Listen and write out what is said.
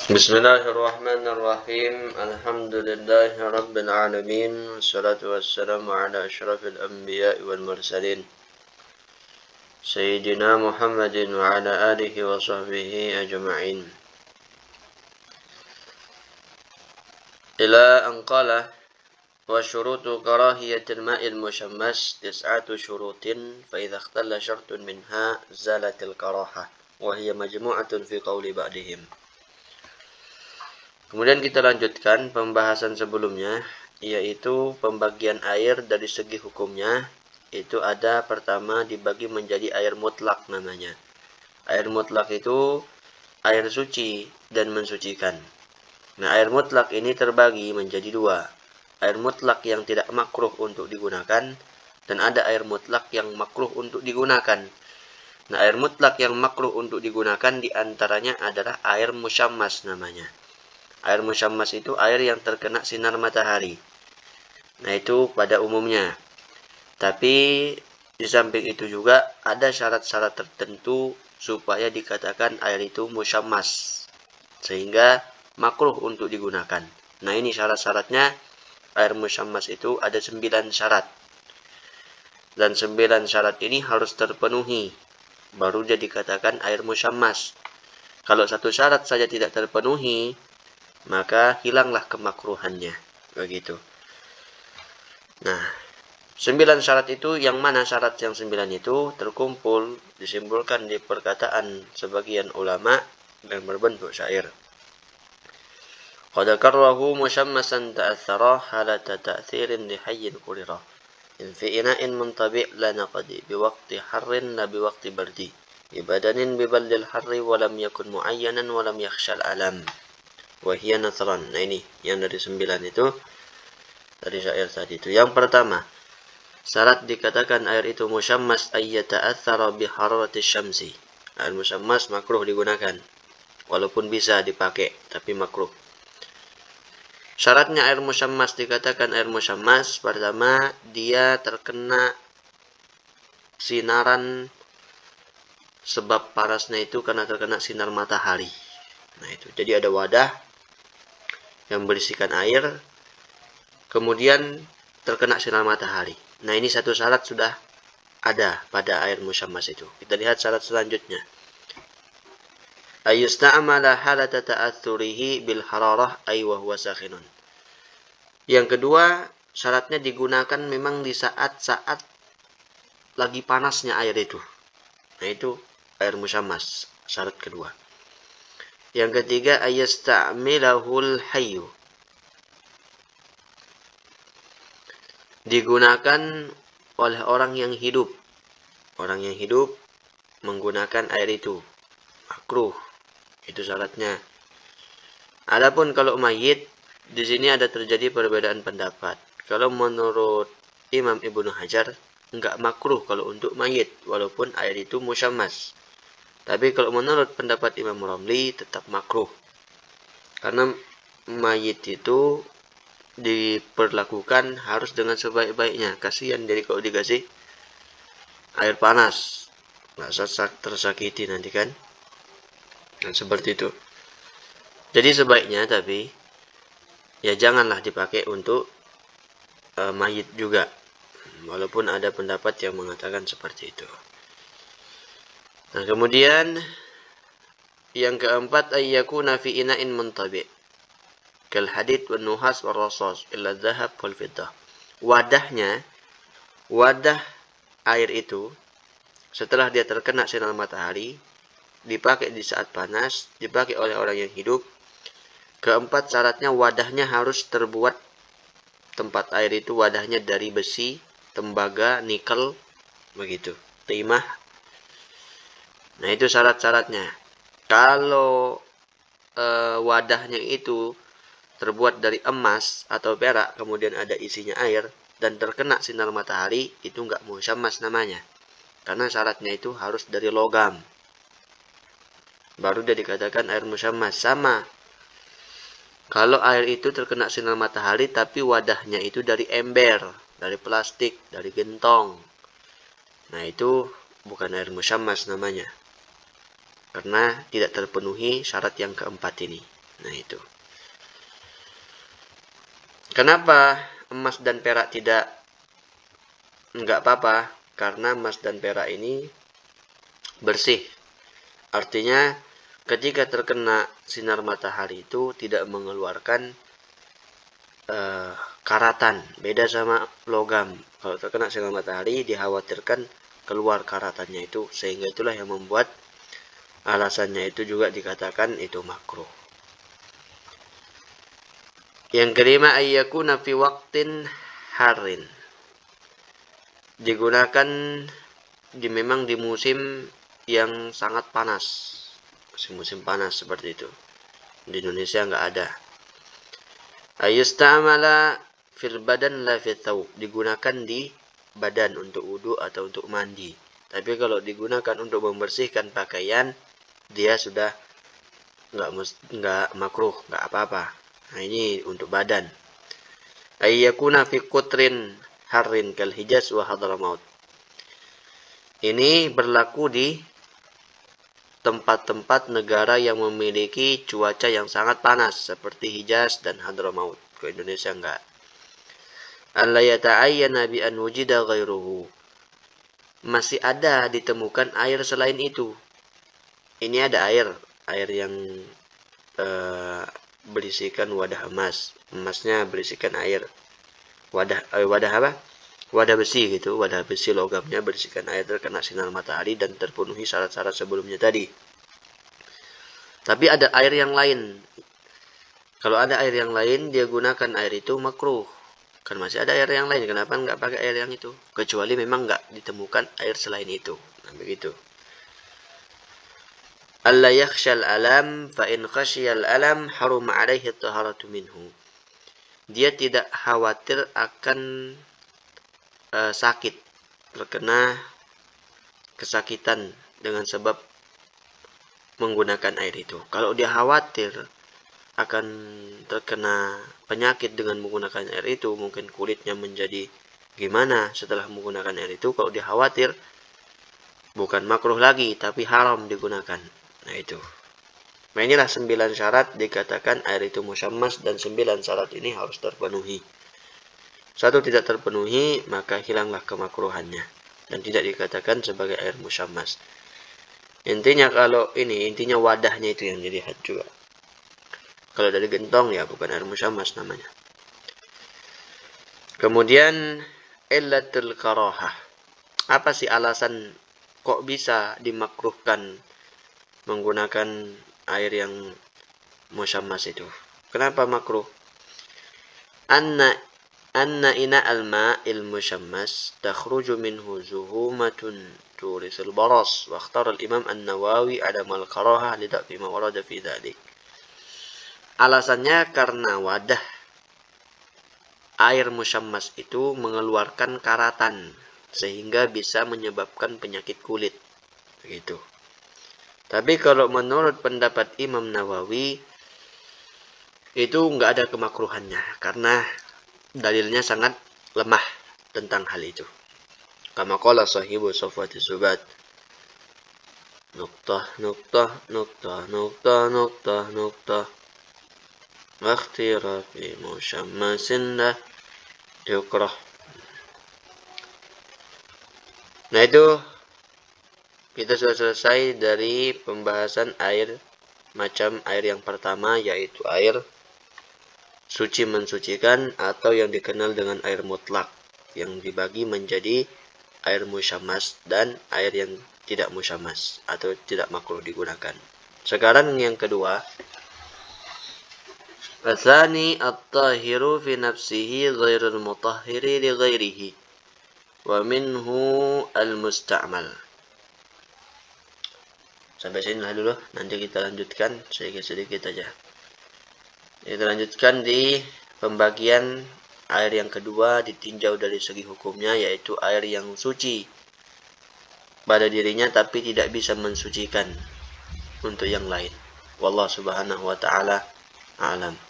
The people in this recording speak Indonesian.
Bismillahirrahmanirrahim. Alhamdulillahi rabbil alamin. Wassalatu wassalamu ala asyrafil anbiya'i wal mursalin. Sayyidina Muhammadin wa ala alihi wa sahbihi ajma'in. Ila an qala wa syurutu karahiyatil ma'il musyammas tis'atu syurutin fa idza ikhtalla syartun minha zalatil karahah wa hiya majmu'atun fi qawli ba'dihim. Kemudian kita lanjutkan pembahasan sebelumnya, yaitu pembagian air dari segi hukumnya. Itu ada pertama dibagi menjadi air mutlak namanya. Air mutlak itu air suci dan mensucikan. Nah, air mutlak ini terbagi menjadi dua. Air mutlak yang tidak makruh untuk digunakan, dan ada air mutlak yang makruh untuk digunakan. Nah, air mutlak yang makruh untuk digunakan diantaranya adalah air musyammas namanya. Air musyammas itu air yang terkena sinar matahari. Nah, itu pada umumnya. Tapi di samping itu juga ada syarat-syarat tertentu supaya dikatakan air itu musyammas, sehingga makruh untuk digunakan. Nah, ini syarat-syaratnya. Air musyammas itu ada 9 syarat. Dan 9 syarat ini harus terpenuhi, baru dia dikatakan air musyammas. Kalau satu syarat saja tidak terpenuhi, maka hilanglah kemakruhannya. Begitu. Nah, 9 syarat itu, yang mana syarat yang 9 itu terkumpul, disimpulkan di perkataan sebagian ulama dan berbentuk syair. Qad karrahu musyammasan ta'athara halata ta'thirin lihayyin qurira. In fi ina'in muntabi' la naqdi biwaqti harrin la biwaqti bardi. Bibadanin bibaldil harri walam yakun muayyanan walam yakhshal alam. Wahia nasran. Nah, ini yang dari 9 itu dari syair tadi itu. Yang pertama, syarat dikatakan air itu musyammas ayyata'athara bi hararati syamsi. Air musyammas makruh digunakan, walaupun bisa dipakai tapi makruh. Syaratnya air musyammas dikatakan air musyammas, pertama dia terkena sinaran, sebab panasnya itu karena terkena sinar matahari. Nah, itu. Jadi ada wadah yang berisikan air, kemudian terkena sinar matahari. Nah, ini satu syarat sudah ada pada air musyammas itu. Kita lihat syarat selanjutnya. Ayusta'amala halata ta'athurihi bil hararah ay wa huwa sakhinun. Yang kedua, syaratnya digunakan memang di saat-saat lagi panasnya air itu. Nah, itu air musyammas, syarat kedua. Yang ketiga, ayasta'milahul hayyu. Digunakan oleh orang yang hidup. Orang yang hidup menggunakan air itu. Makruh. Itu syaratnya. Adapun kalau mayit, di sini ada terjadi perbedaan pendapat. Kalau menurut Imam Ibnu Hajar, enggak makruh kalau untuk mayit, walaupun air itu musyammas. Tapi kalau menurut pendapat Imam Ramli, tetap makruh. Karena mayit itu diperlakukan harus dengan sebaik-baiknya. Kasihan jadi kalau dikasih air panas, nggak tersakiti nanti kan. Nah, seperti itu. Jadi sebaiknya, tapi ya janganlah dipakai untuk mayit juga, walaupun ada pendapat yang mengatakan seperti itu. Nah, kemudian yang keempat, ayyakuna fi ina'in muntabi' kal hadid wan nuhas war rasas illa dhahab wal fiddah. Wadahnya, wadah air itu setelah dia terkena sinar matahari, dipakai di saat panas, dipakai oleh orang yang hidup. Keempat, syaratnya wadahnya harus terbuat, tempat air itu wadahnya dari besi, tembaga, nikel, begitu, timah. Nah, itu syarat-syaratnya. Kalau wadahnya itu terbuat dari emas atau perak, kemudian ada isinya air, dan terkena sinar matahari, itu enggak musyammas namanya. Karena syaratnya itu harus dari logam. Baru dia dikatakan air musyammas. Sama. Kalau air itu terkena sinar matahari, tapi wadahnya itu dari ember, dari plastik, dari gentong. Nah, itu bukan air musyammas namanya. Karena tidak terpenuhi syarat yang keempat ini. Nah itu. Kenapa emas dan perak enggak apa-apa? Karena emas dan perak ini bersih. Artinya ketika terkena sinar matahari itu tidak mengeluarkan karatan. Beda sama logam. Kalau terkena sinar matahari dikhawatirkan keluar karatannya itu. Sehingga itulah yang membuat alasannya itu juga dikatakan itu makruh. Yang kelima, ayyakuna fi waqtin harin. Digunakan memang di musim yang sangat panas. Musim panas seperti itu. Di Indonesia enggak ada. Ayustamala fil badan la fi thawb. Digunakan di badan untuk wudu atau untuk mandi. Tapi kalau digunakan untuk membersihkan pakaian, dia sudah enggak makruh, enggak apa-apa. Nah, ini untuk badan. Ayyakuna fi qutrin harrin kal Hijaz wa Hadramaut. Ini berlaku di tempat-tempat negara yang memiliki cuaca yang sangat panas seperti Hijaz dan Hadramaut. Ke Indonesia enggak. Alla yata'ayyana bi an wujida ghairuhu. Masih ada ditemukan air selain itu. Ini ada air yang berisikan wadah emas. Emasnya berisikan air. Wadah apa? Wadah besi gitu. Wadah besi logamnya berisikan air terkena sinar matahari dan terpenuhi syarat-syarat sebelumnya tadi. Tapi ada air yang lain. Kalau ada air yang lain, dia gunakan air itu makruh. Kan masih ada air yang lain. Kenapa nggak pakai air yang itu? Kecuali memang nggak ditemukan air selain itu. Nah, begitu. Alla yakhshal alam fa in khashiyal alam haruma alaihi taharatu minhu. Dia tidak khawatir akan sakit, terkena kesakitan dengan sebab menggunakan air itu. Kalau dia khawatir akan terkena penyakit dengan menggunakan air itu, mungkin kulitnya menjadi gimana setelah menggunakan air itu, kalau dia khawatir bukan makruh lagi tapi haram digunakan. Nah itu. Nah inilah 9 syarat dikatakan air itu musyammas, dan 9 syarat ini harus terpenuhi. Satu tidak terpenuhi, maka hilanglah kemakruhannya dan tidak dikatakan sebagai air musyammas. Intinya intinya wadahnya itu yang dilihat juga. Kalau dari gentong ya bukan air musyammas namanya. Kemudian illatul karahah. Apa sih alasan kok bisa dimakruhkan menggunakan air yang musyammas itu? Kenapa makruh? Anna ina al-ma'il musyammas takhruju minhu zuhumatun turisul baras, wa ikhtara al-Imam An-Nawawi adam al-karahah li da'fi ma warada fi dzalik. Alasannya karena wadah air musyammas itu mengeluarkan karatan sehingga bisa menyebabkan penyakit kulit. Begitu. Tapi kalau menurut pendapat Imam Nawawi itu enggak ada kemakruhannya karena dalilnya sangat lemah tentang hal itu. Kama qala sahibu Safwati Subat. Nuqtah. Wakhtira fi musyammasin la yukrah. Nah itu kita sudah selesai dari pembahasan macam air yang pertama, yaitu air suci mensucikan atau yang dikenal dengan air mutlak, yang dibagi menjadi air musyammas dan air yang tidak musyammas atau tidak makruh digunakan. Sekarang yang kedua, Atsani at-tahiru fi nafsihi ghairul mutahhiri li ghairihi wa minhu al-musta'mal. Sampai sini lah dulu, nanti kita lanjutkan sedikit aja. Kita lanjutkan di pembagian air yang kedua ditinjau dari segi hukumnya, yaitu air yang suci pada dirinya tapi tidak bisa mensucikan untuk yang lain. Wallahu subhanahu wa ta'ala a'lam.